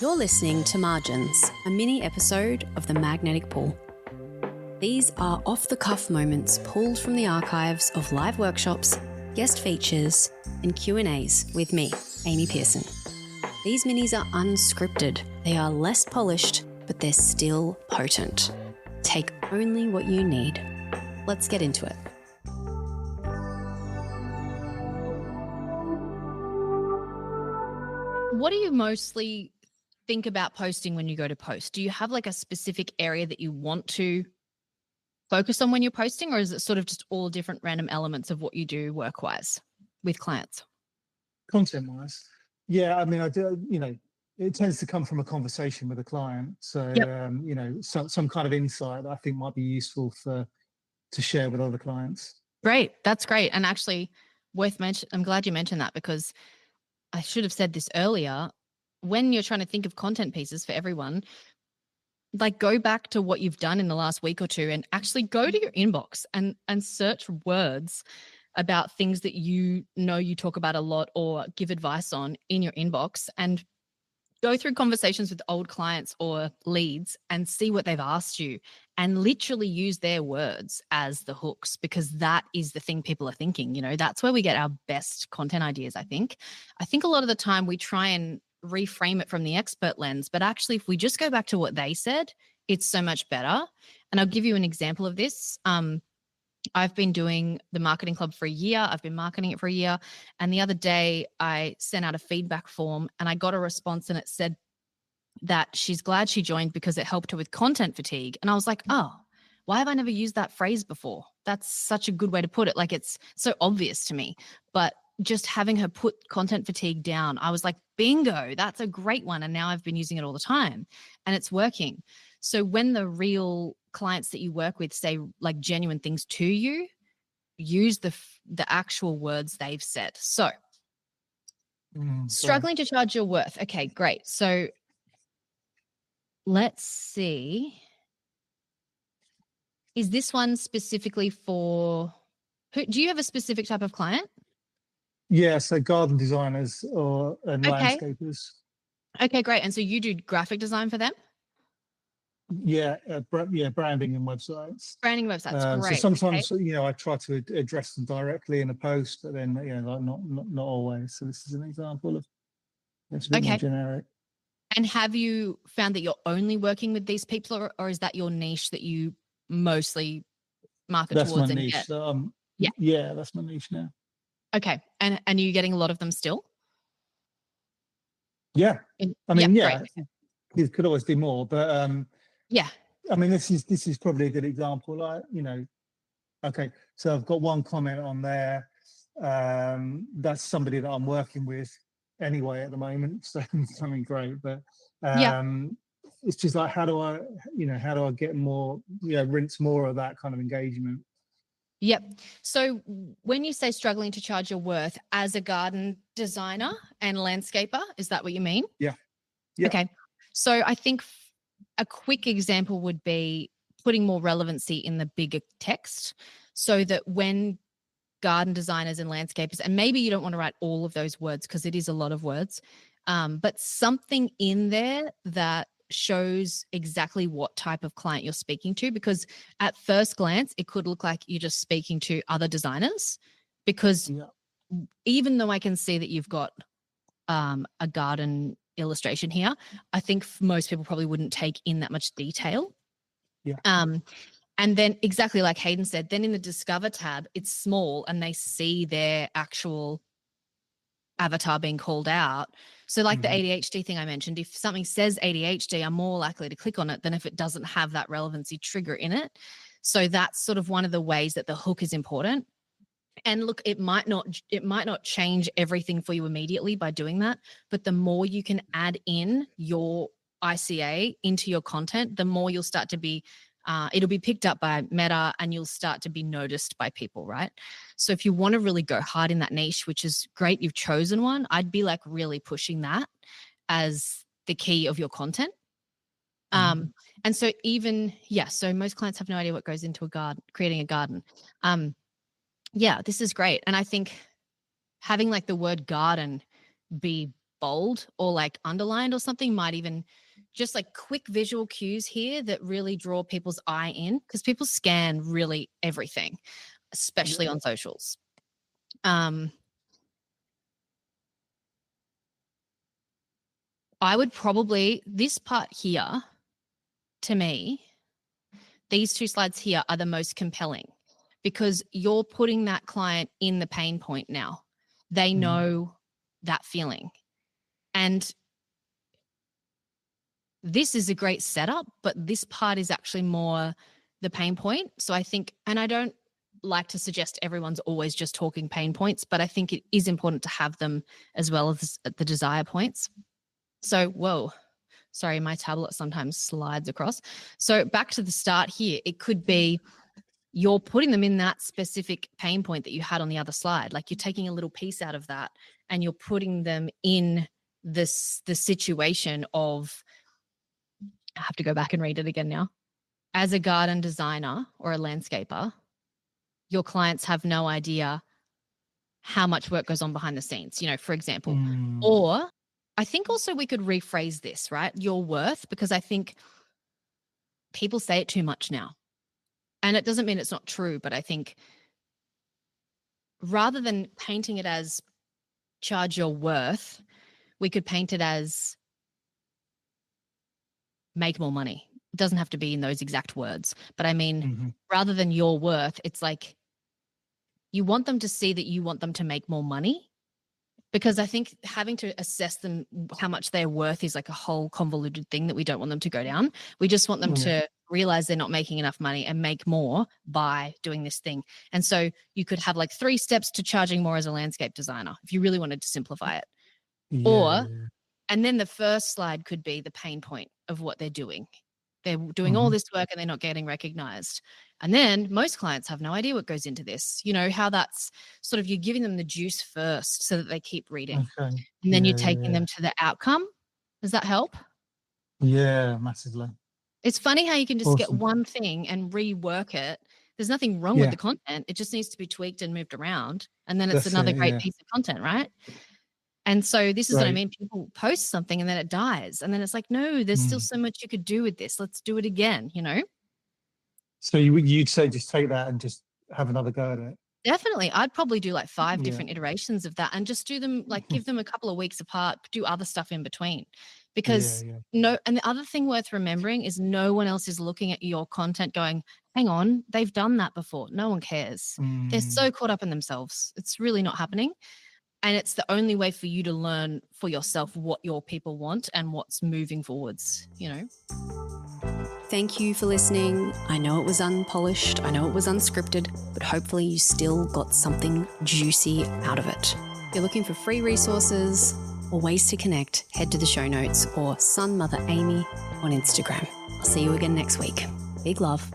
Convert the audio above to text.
You're listening to Margins, a mini episode of The Magnetic Pull. These are off-the-cuff moments pulled from the archives of live workshops, guest features, and Q&As with me, Amy Pearson. These minis are unscripted. They are less polished, but they're still potent. Take only what you need. Let's get into it. What do you mostly think about posting when you go to post? Do you have like a specific area that you want to focus on when you're posting, or is it sort of just all different random elements of what you do work-wise with clients? Content-wise, yeah, I mean, I do, it tends to come from a conversation with a client. So, some kind of insight that I think might be useful to share with other clients. Great. That's great. And actually worth mentioning, I'm glad you mentioned that, because I should have said this earlier. When you're trying to think of content pieces for everyone, like go back to what you've done in the last week or two and actually go to your inbox and search words about things that you talk about a lot or give advice on in your inbox, and go through conversations with old clients or leads and see what they've asked you and literally use their words as the hooks, because that is the thing people are thinking. That's where we get our best content ideas, I think. I think a lot of the time we try and reframe it from the expert lens, but actually if we just go back to what they said, it's so much better. And I'll give you an example of this. I've been doing the marketing club for a year. I've been marketing it for a year. And the other day I sent out a feedback form and I got a response, and it said that she's glad she joined because it helped her with content fatigue. And I was like, oh, why have I never used that phrase before? That's such a good way to put it. Like, it's so obvious to me, but just having her put content fatigue down, I was like, bingo, that's a great one. And now I've been using it all the time and it's working. So when the real clients that you work with say like genuine things to you, use the actual words they've said. So struggling to charge your worth. Okay, great. So let's see. Is this one specifically for who? Do you have a specific type of client? Yeah, so garden designers and landscapers. Okay, great. And so you do graphic design for them? Yeah, branding and websites. Branding websites, great. So sometimes, I try to address them directly in a post, but then, like not always. So this is an example of it's a bit more generic. And have you found that you're only working with these people, or is that your niche that you mostly market That's towards? My niche. Yeah, that's my niche now. Okay. And are you getting a lot of them still? Yeah. Great. It could always be more, but yeah. I mean, this is probably a good example. Like, okay, so I've got one comment on there. That's somebody that I'm working with anyway at the moment, so something great. But it's just like, how do I get more, rinse more of that kind of engagement? Yep. So when you say struggling to charge your worth as a garden designer and landscaper, is that what you mean? Yeah. Okay. So I think a quick example would be putting more relevancy in the bigger text, so that when garden designers and landscapers, and maybe you don't want to write all of those words because it is a lot of words, but something in there that shows exactly what type of client you're speaking to, because at first glance, it could look like you're just speaking to other designers, because even though I can see that you've got a garden illustration here, I think most people probably wouldn't take in that much detail. Yeah. And then exactly like Hayden said, then in the Discover tab, it's small and they see their actual avatar being called out. So like the ADHD thing I mentioned, if something says ADHD, I'm more likely to click on it than if it doesn't have that relevancy trigger in it. So that's sort of one of the ways that the hook is important. And look, it might not change everything for you immediately by doing that, but the more you can add in your ICA into your content, the more you'll start to be it'll be picked up by Meta and you'll start to be noticed by people, right? So if you want to really go hard in that niche, which is great, you've chosen one, I'd be like really pushing that as the key of your content. And so so most clients have no idea what goes into a garden, creating a garden. This is great. And I think having like the word garden be bold or like underlined or something might even just like quick visual cues here that really draw people's eye in, because people scan really everything, especially on socials. I would probably, this part here, to me, these two slides here are the most compelling because you're putting that client in the pain point now. They know that feeling. And this is a great setup, but this part is actually more the pain point. So I think, and I don't like to suggest everyone's always just talking pain points, but I think it is important to have them as well as the desire points. So, whoa, sorry, my tablet sometimes slides across. So back to the start here, it could be you're putting them in that specific pain point that you had on the other slide. Like you're taking a little piece out of that and you're putting them in the situation of, I have to go back and read it again now. As a garden designer or a landscaper, your clients have no idea how much work goes on behind the scenes, you know, for example. Or I think also we could rephrase this, right? Your worth, because I think people say it too much now. And it doesn't mean it's not true, but I think rather than painting it as charge your worth, we could paint it as make more money. It doesn't have to be in those exact words, but I mean, rather than your worth, it's like you want them to see that you want them to make more money, because I think having to assess them how much they're worth is like a whole convoluted thing that we don't want them to go down. We just want them to realize they're not making enough money and make more by doing this thing. And so you could have like 3 steps to charging more as a landscape designer if you really wanted to simplify it. And then the first slide could be the pain point of what they're doing. They're doing all this work and they're not getting recognized. And then most clients have no idea what goes into this. You know, how that's sort of, you're giving them the juice first so that they keep reading. And then you're taking them to the outcome. Does that help? Yeah, massively. It's funny how you can just get one thing and rework it. There's nothing wrong with the content. It just needs to be tweaked and moved around. And then it's another great piece of content, right? And so this is what I mean. People post something and then it dies. And then it's like, no, there's still so much you could do with this. Let's do it again, you know? So you'd say just take that and just have another go at it? Definitely. I'd probably do like 5 different iterations of that and just do them, like give them a couple of weeks apart, do other stuff in between. Because and the other thing worth remembering is no one else is looking at your content going, hang on, they've done that before. No one cares. They're so caught up in themselves. It's really not happening. And it's the only way for you to learn for yourself what your people want and what's moving forwards, you know? Thank you for listening. I know it was unpolished, I know it was unscripted, but hopefully you still got something juicy out of it. If you're looking for free resources or ways to connect, head to the show notes or Sun Mother Amy on Instagram. I'll see you again next week. Big love.